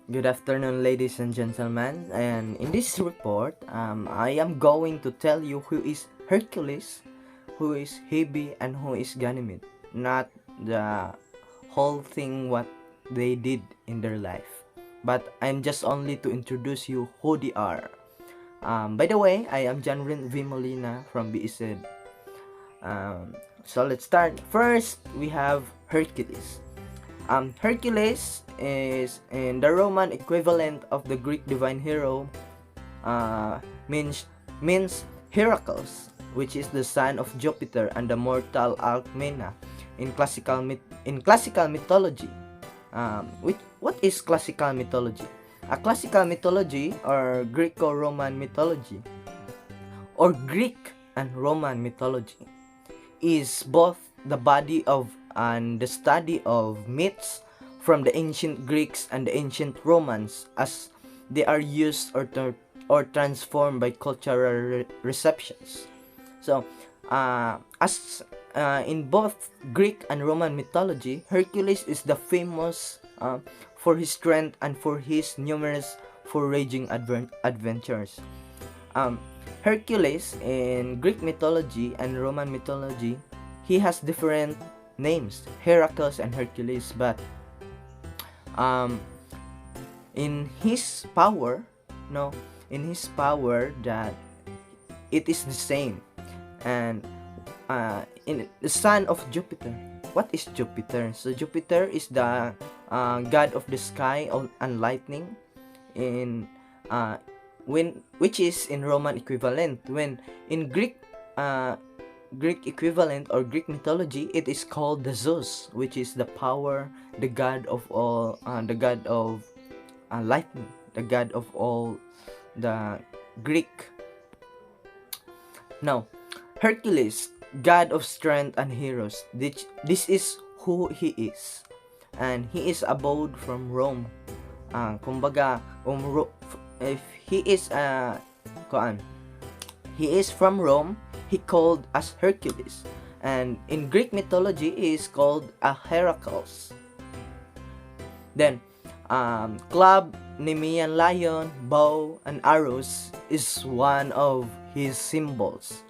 Good afternoon, ladies and gentlemen. And in this report, I am going to tell you who is Hercules, who is HEBE, and who is Ganymede. Not the whole thing what they did in their life, but I'm just only to introduce you who they are. By the way, I am John V. Molina from BSED. So let's start. First, we have Hercules. Hercules is in the Roman equivalent of the Greek divine hero, uh, means Hercules, which is the son of Jupiter and the mortal Alcmena in classical mythology. What is classical mythology? A classical mythology or Greco-Roman mythology or Greek and Roman mythology is both the body of and the study of myths from the ancient Greeks and the ancient Romans as they are used or transformed by cultural receptions. So, as in both Greek and Roman mythology, Hercules is the famous for his strength and for his numerous foraging adventures. Hercules in Greek mythology and Roman mythology, he has different names, Heracles and Hercules, but in his power, no, in his power that it is the same, and in the son of Jupiter. What is Jupiter? So Jupiter is the god of the sky and lightning in which is in Roman equivalent. When in Greek equivalent or Greek mythology, it is called the Zeus, which is the power, the god of all, the god of lightning, the god of all the Greek. Now, Hercules, god of strength and heroes. This is who he is, and he is abode from Rome. Kumbaga, if he is he is from Rome, he called as Hercules, and in Greek mythology he is called a Heracles. Then club, Nemean lion, bow, and arrows is one of his symbols.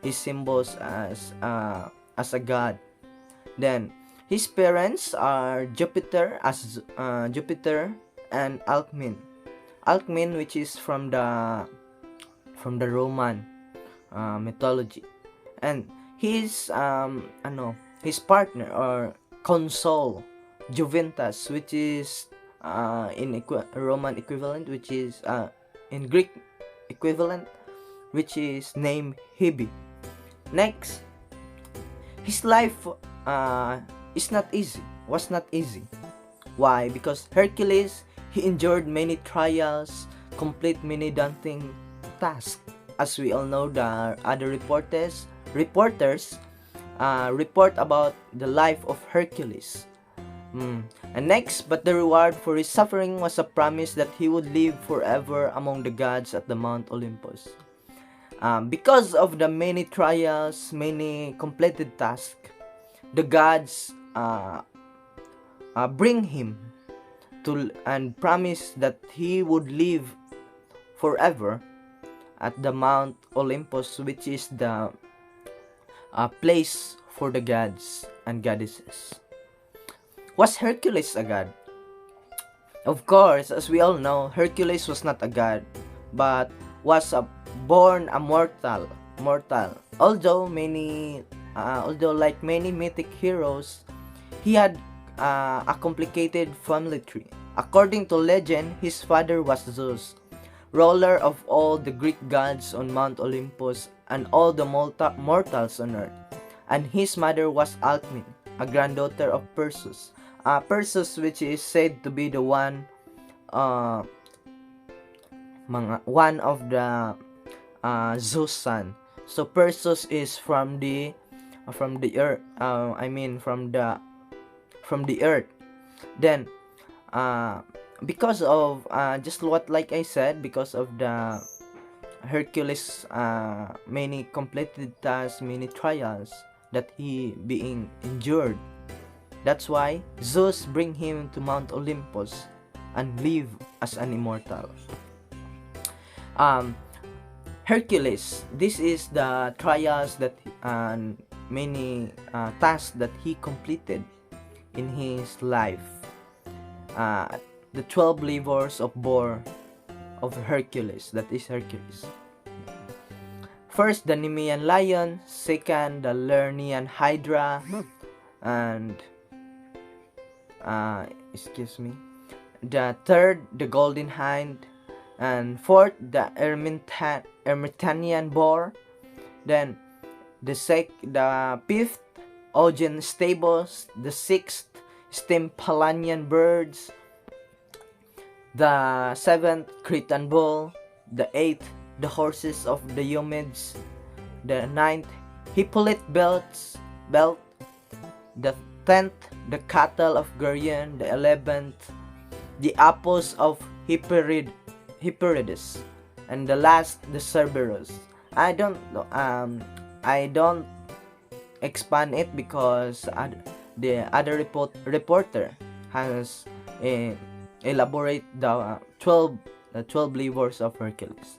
His symbols as a god. Then his parents are Jupiter and Alcmene. Alcmene, which is from the Roman mythology, and his partner or console Juventus, which is in Roman equivalent, which is in Greek equivalent, which is named HEBE. Next, his life was not easy. Why? Because Hercules, he endured many trials, complete many daunting tasks. As we all know, the other reporters report about the life of Hercules. And next, but the reward for his suffering was a promise that he would live forever among the gods at the Mount Olympus. Because of the many trials, many completed tasks, the gods bring him to and promise that he would live forever at the Mount Olympus, which is the place for the gods and goddesses. Was Hercules a god? Of course, as we all know, Hercules was not a god, but was born a mortal. Although like many mythic heroes, he had a complicated family tree. According to legend, his father was Zeus, ruler of all the Greek gods on Mount Olympus and all the mortals on earth. And his mother was Alcmene, a granddaughter of Perseus. Perseus, which is said to be the one of the Zeus' son. So Perseus is from the earth. From the earth. Then, because of just what like I said, because of the Hercules many completed tasks, many trials that he being endured. That's why Zeus bring him to Mount Olympus and live as an immortal. Um, Hercules, this is the trials that and many tasks that he completed in his life. The 12 labors of bore of Hercules, that is Hercules. First, the Nemean lion. Second, the Lernaean hydra. And the third, the golden hind. And fourth, the Ermitaниan boar. Then the fifth, Augean stables. The sixth, Stymphalanian birds. The seventh, Cretan bull. The eighth, the horses of the Diomedes. The ninth, Hippolyte belt. The 10th, the cattle of Geryon. The 11th, the apples of Hyperides. And the last, the Cerberus. I don't expand it because the other reporter has elaborate the 12 labors of Hercules.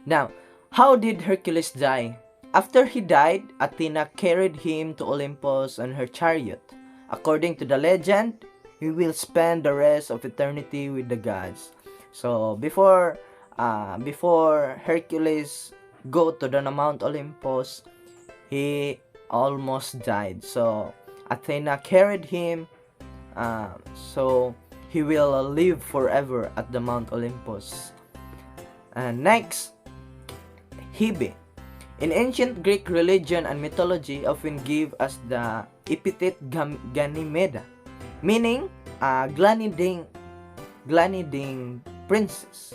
Now, how did Hercules die? After he died, Athena carried him to Olympus on her chariot. According to the legend, he will spend the rest of eternity with the gods. So before Hercules go to the Mount Olympus, he almost died. So Athena carried him, so he will live forever at the Mount Olympus. And next, Hebe. In ancient Greek religion and mythology, often give us the epithet Ganymede, meaning glaniding princess,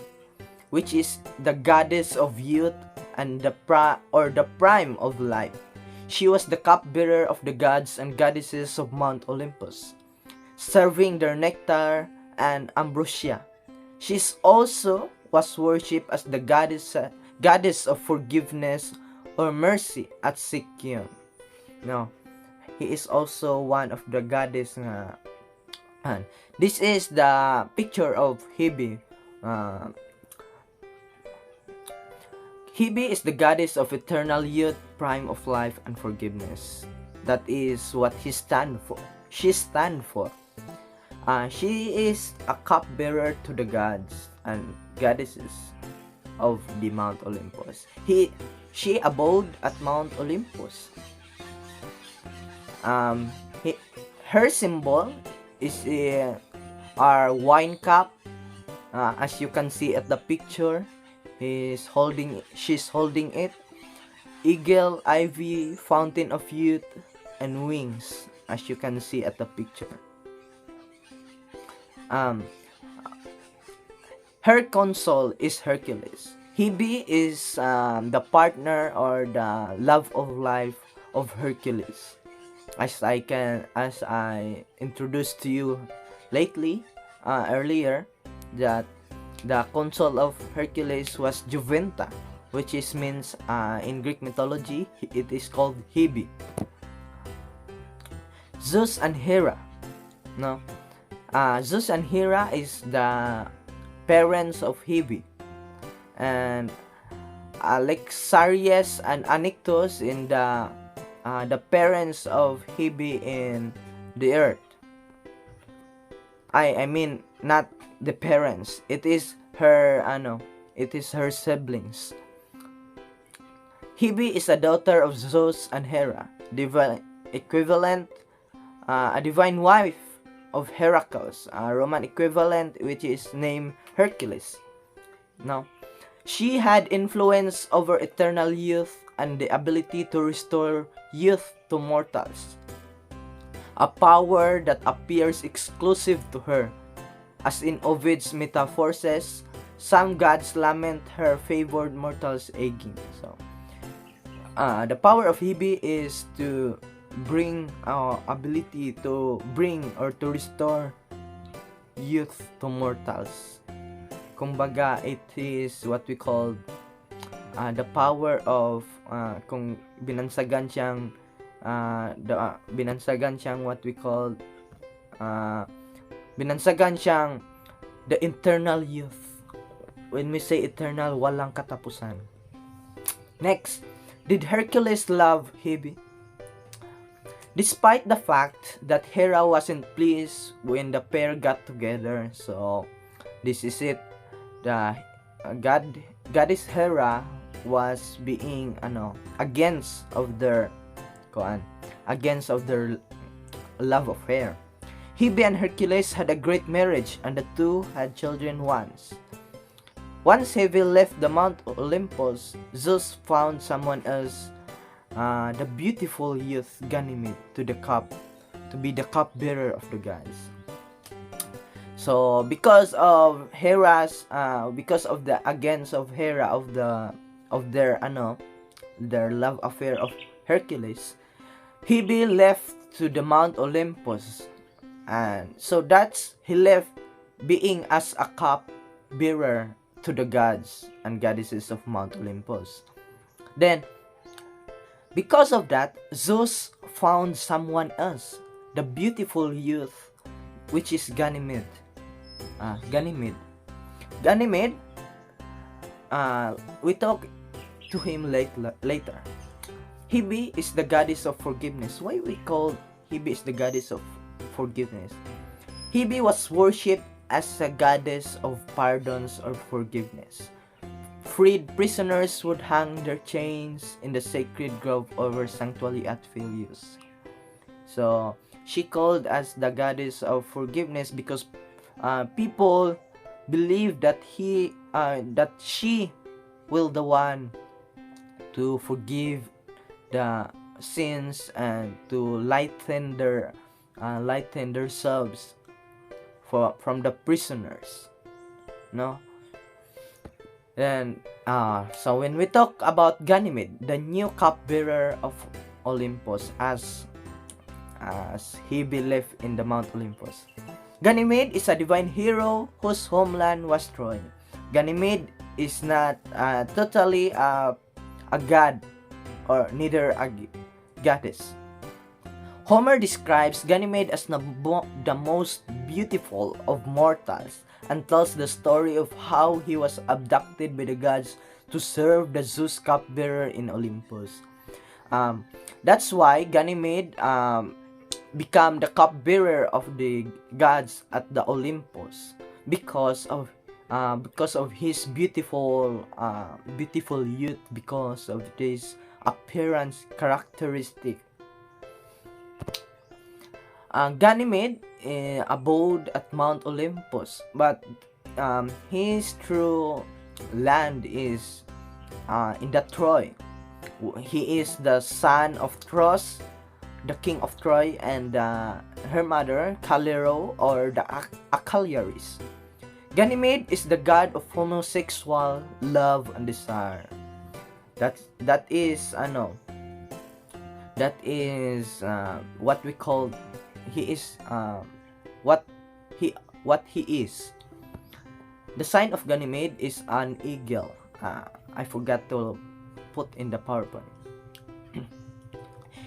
which is the goddess of youth and the prime of life. She was the cupbearer of the gods and goddesses of Mount Olympus, serving their nectar and ambrosia. She also was worshipped as the goddess of forgiveness or mercy at Sicyon. No, he is also one of the goddess. And this is the picture of Hebe. Hebe is the goddess of eternal youth, prime of life, and forgiveness. That is what she stands for. She is a cupbearer to the gods and goddesses of the Mount Olympus. She abode at Mount Olympus. Her symbol is our wine cup. As you can see at the picture, she's holding it. Eagle, ivy, fountain of youth, and wings, as you can see at the picture. Her consort is Hercules. Hebe is the partner or the love of life of Hercules. As I introduced to you earlier, that the consort of Hercules was Juventa, which means in Greek mythology it is called Hebe. Zeus and Hera. Zeus and Hera is the parents of Hebe, and Alexarius and Anictus in the parents of Hebe in the earth. I mean not the parents. It is her siblings. Hebe is a daughter of Zeus and Hera, a divine wife of Hercules, a Roman equivalent which is named Hercules. Now, she had influence over eternal youth and the ability to restore youth to mortals, a power that appears exclusive to her. As in Ovid's Metamorphoses, some gods lament her favored mortals aging. So, the power of Hebe is to bring ability to bring or to restore youth to mortals. Kumbaga, it is what we call the power of kung binansagan siyang what we call binansagan siyang the eternal youth. When we say eternal, walang katapusan. Next, did Hercules love Hebe? Despite the fact that Hera wasn't pleased when the pair got together, so this is it. The goddess Hera was being against of their love affair. Hebe and Hercules had a great marriage, and the two had children once. Once Hebe left the Mount Olympus, Zeus found someone else, the beautiful youth Ganymede, to be the cupbearer of the gods. So because of the against of Hera of their love affair of Hercules, Hebe left to the Mount Olympus, and so that's he left being as a cup bearer to the gods and goddesses of Mount Olympus. Then, because of that, Zeus found someone else, the beautiful youth, which is Ganymede. Ganymede, we talk to him later. Hebe is the goddess of forgiveness. Why we call Hebe is the goddess of forgiveness? Hebe was worshipped as a goddess of pardons or forgiveness. Freed prisoners would hang their chains in the sacred grove over sanctuary at Philius. So she called as the goddess of forgiveness because people believe that she will the one to forgive the sins and to lighten their selves from the prisoners, no? Then so when we talk about Ganymede, the new cupbearer of Olympus, as Hebe left in the Mount Olympus, Ganymede is a divine hero whose homeland was Troy. Ganymede is not totally a god or neither a goddess. Homer describes Ganymede as the most beautiful of mortals and tells the story of how he was abducted by the gods to serve the Zeus cupbearer in Olympus. That's why Ganymede became the cupbearer of the gods at the Olympus, because of his beautiful youth, because of this appearance characteristic. Ganymede abode at Mount Olympus, but his true land is in the Troy. He is the son of Tros, the king of Troy, and her mother, Calero, or the Acalyaris. Ganymede is the god of homosexual love and desire. That is what we call he is what he is. The sign of Ganymede is an eagle. I forgot to put in the PowerPoint.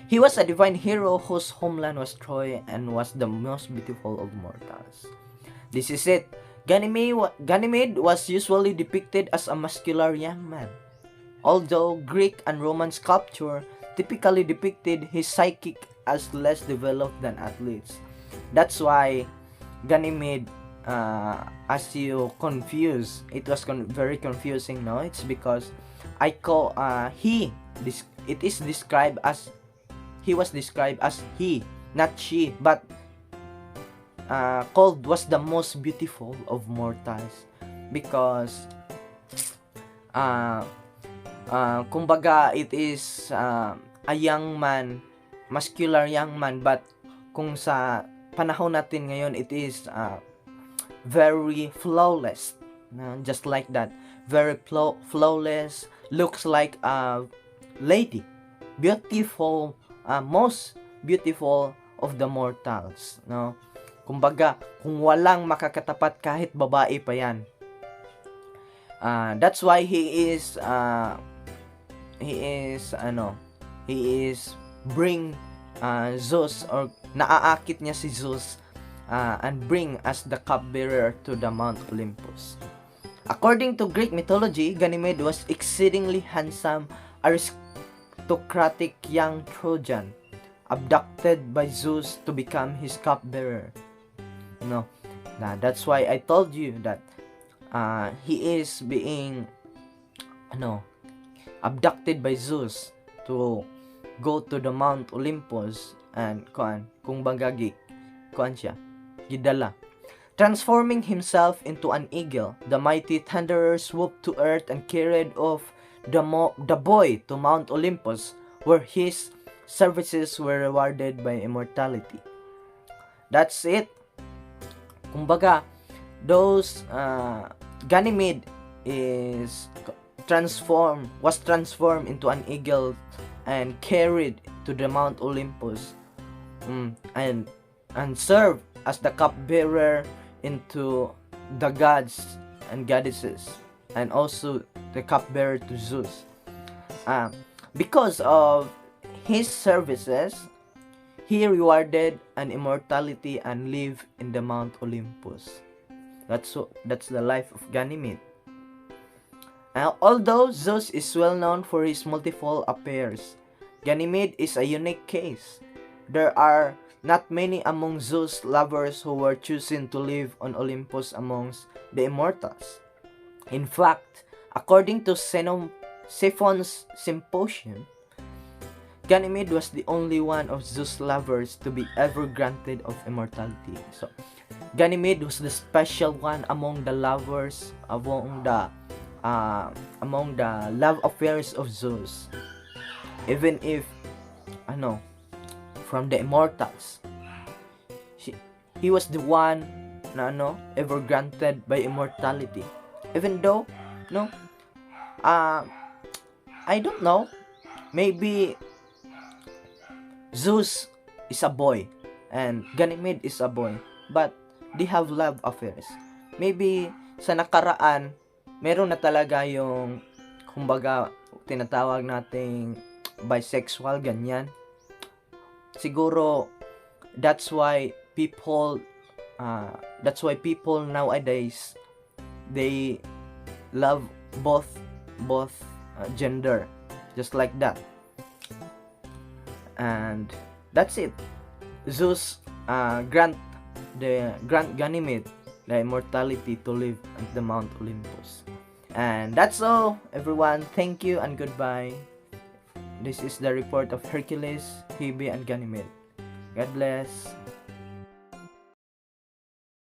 He was a divine hero whose homeland was Troy and was the most beautiful of mortals. This is it. Ganymede was usually depicted as a muscular young man, although Greek and Roman sculpture typically depicted his psyche as less developed than athletes. That's why Ganymede, as you confuse, it was very confusing, no? It's because he was described as he, not she, but called was the most beautiful of mortals because kumbaga it is a young man, muscular young man, but kung sa panahon natin ngayon, it is very flawless, just like that, very flawless, looks like a lady, beautiful, most beautiful of the mortals, no? Kumbaga, kung walang makakatapat kahit babae pa yan. That's why he is bring Zeus, or naaakit niya si Zeus and bring as the cupbearer to the Mount Olympus. According to Greek mythology, Ganymede was exceedingly handsome, aristocratic young Trojan, abducted by Zeus to become his cupbearer. No, that's why I told you that he is being abducted by Zeus to go to the Mount Olympus and kung bagagi siya gidala. Transforming himself into an eagle, the mighty thunderer swooped to earth and carried off the boy to Mount Olympus, where his services were rewarded by immortality. That's it. Kumbaga, those Ganymede was transformed into an eagle and carried to the Mount Olympus, and served as the cupbearer into the gods and goddesses, and also the cupbearer to Zeus. Because of his services, he rewarded an immortality and lived in the Mount Olympus. That's the life of Ganymede. Although Zeus is well known for his multiple affairs, Ganymede is a unique case. There are not many among Zeus' lovers who were chosen to live on Olympus amongst the immortals. In fact, according to Xenophon's Symposium, Ganymede was the only one of Zeus' lovers to be ever granted of immortality. So, Ganymede was the special one among the lovers, among the love affairs of Zeus. Even if from the immortals, he was the one na ever granted by immortality. Even though I don't know, maybe Zeus is a boy and Ganymede is a boy, but they have love affairs. Maybe sa nakaraan meron na talaga yung kumbaga tinatawag nating bisexual, ganyan. Siguro that's why people nowadays they love both gender, just like that. And that's it. Zeus grant Ganymede the immortality to live at the Mount Olympus. And that's all, everyone. Thank you and goodbye. This is the report of Hercules, HEBE, and Ganymede. God bless.